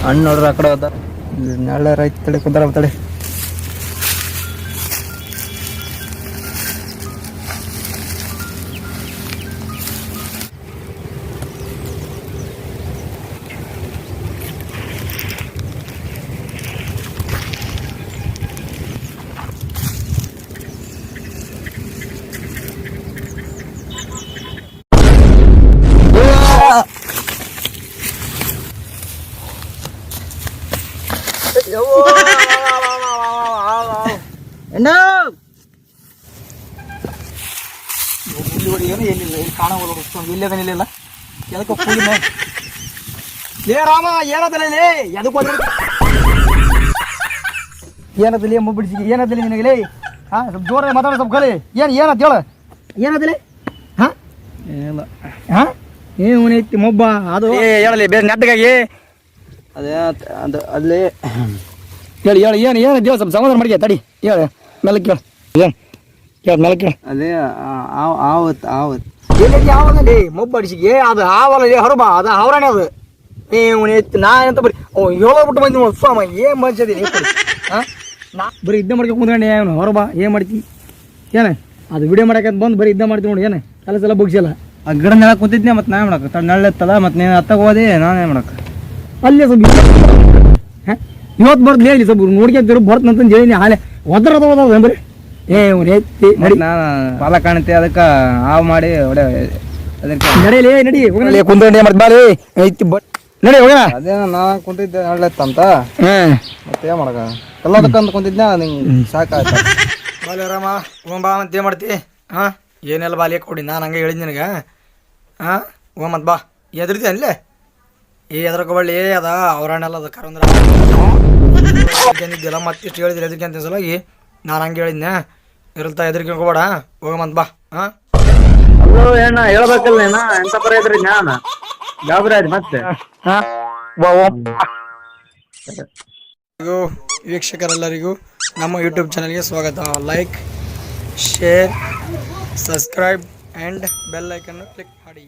ಅಣ್ಣ ನೋಡ್ರಿ ಆ ಕಡೆ ಹೋದ ನಾಳೆ ರೈತ ತಡೆ ಕುಂದಾರ ತಡೆ ರಾಮ ಏನದಲ್ಲ ಏನದಲ್ಲಿ ಅಮ್ಮ ಬಿಡಿಸಿ ಏನದಲ್ಲಿ ನಿನಗೆ ಹಾ ಸ್ವಲ್ಪ ಜೋರ ಮಾತಾಡೋ ಸ್ವಲ್ಪ ಕಲಿ ಏನಂತ ಹೇಳ ಏನದಲ್ಲಿ ಹಾ ಹಾ ಏನೈತಿ ಮೊಬ್ಬ ಅದು ಹೇಳಲಿ ಬೇರೆ ನೆಟ್ಟಗಾಗಿ ಅದೇ ಅದು ಅಲ್ಲಿ ಹೇಳಿ ಹೇಳಿ ಏನು ದೇವ ಸ್ವಲ್ಪ ಸಮಾಧಾನ ಮಾಡಿ ತಡಿ ಹೇಳಿ ಮೆಲ್ಲಕ್ಕೆ ಕೇಳು ಏನು ಕೇಳ ಮೆಲ್ಲಕ್ಕೆ ಕೇಳು ಅದೇ ಆವತ್ತು ಯಾವಲ್ಲಿ ಮೊಬ್ಬ ಅಡಿಸಿಗೆ ಅದು ಆವಲ್ಲ ಹೊರಬ ಅದು ಅವರಾಣೆ ಅದು ನಾ ಎಂತ ಬರೀ ಹೇಳೋಬಿಟ್ಟು ಬಂದಿ ನೋಡಿ ಸ್ವಾಮ ಏನು ಮನುಷ್ಯದಿ ಹಾಂ ನಾ ಬರೀ ಇದ್ದ ಮಾಡ್ಕೊಂಡು ಕುಂದ್ಕೊಂಡೆ ಅವನು ಹೊರಬ ಏನು ಮಾಡ್ತಿ ಏನ ಅದು ವಿಡಿಯೋ ಮಾಡಕ್ಕೆ ಬಂದು ಬರೀ ಇದ್ದ ಮಾಡ್ತೀವಿ ನೋಡಿ ಏನು ಕೆಲಸ ಎಲ್ಲ ಬಗ್ಸಿಲ್ಲ ಆ ಗಿಡ ನೆಲ ಕುಂತಿದ್ನೆ ಮತ್ತು ನಾ ಮಾಡಕ್ಕೆ ನೆಳ್ಳೆತ್ತಲ್ಲ ಮತ್ತು ನೀನು ಹತ್ತಾಗ ಹೋದೆ ನಾನೇ ಮಾಡಕ್ಕೆ ಅಲ್ಲೇ ಸ್ವಲ್ಪ ಹಾಂ ಇವತ್ತು ಬರ್ದು ಹೇಳಿ ಸ್ವಲ್ಪ ನೋಡ್ಕೊಂತಿರು ಬರ್ತಂತ ಹೇಳಿ ಹಾಲೆ ಒದರದ ಹೋದ ಬರೀ ಎತ್ತಿ ನಡಿ ನಾನು ಪಾಲ ಕಾಣುತ್ತೆ ಅದಕ್ಕೆ ಹಾವು ಮಾಡಿ ಹೊಡೆ ಅದಕ್ಕೆ ನಡೀಲಿ ನಡಿ ಹೋಗಲಿ ಕುಂತ್ಕೊಂಡೆ ಮತ್ತೆ ಬಾರಿ ಐತಿ ನಡಿ ಹೋಗೋಣ ಅದೇ ನಾ ಕುಂತಿದ್ದೆ ನಡ್ಲೆತ್ತಂತ ಮತ್ತೆ ಏನು ಮಾಡಕ ಎಲ್ಲದಕ್ಕಂತ ಕುಂತಿದ್ನ ನಿಂಗೆ ಸಾಕಾಯ್ತು ಬಾಲಿ ರಾಮ ಹೋಗಂಬಾ ಅಂತ ಏನು ಮಾಡ್ತಿ ಹಾಂ ಏನೆಲ್ಲ ಬಾಲಿ ಕೊಡಿ ನಾನು ಹಂಗೆ ಹೇಳಿದ್ ನಿನಗೆ ಹಾಂ ಹೋಗ ಮತ್ತೆ ಬಾ ಎದ್ರತಿ ಅಲ್ಲೇ ಎದ್ರಕೋಬಳ್ಳಿ ಅದ ಅವರಣ್ಣೆಲ್ಲ ಅದ ಕರಂದ್ರ ಏನಿದ್ದೆಲ್ಲ ಮತ್ತಿಷ್ಟು ಹೇಳಿದ್ರೆ ಎದಕ್ಕೆ ಅಂತ ಸಲುವಾಗಿ ನಾನು ಹಂಗೆ ಹೇಳಿದ್ನೆ ಇರಲ್ತಾ ಎದ್ರಿಗೆ ಹೋಗ್ಬೇಡ ಹೋಗಮಂತ ಬಾ ಹಾಂ ಅಲ್ಲೋ ಏನ ಹೇಳ್ಬೇಕಲ್ಲ ಏನ ಎಂತ ಪರ ಇದ್ರಿ ನಾನು ಗಾಬರಿ ಆಯ್ತು ಮತ್ತೆ ಹಾಂ ವೀಕ್ಷಕರೆಲ್ಲರಿಗೂ ನಮ್ಮ ಯೂಟ್ಯೂಬ್ ಚಾನಲ್ಗೆ ಸ್ವಾಗತ like share subscribe and bell ಐಕನ್ನು ಕ್ಲಿಕ್ ಮಾಡಿ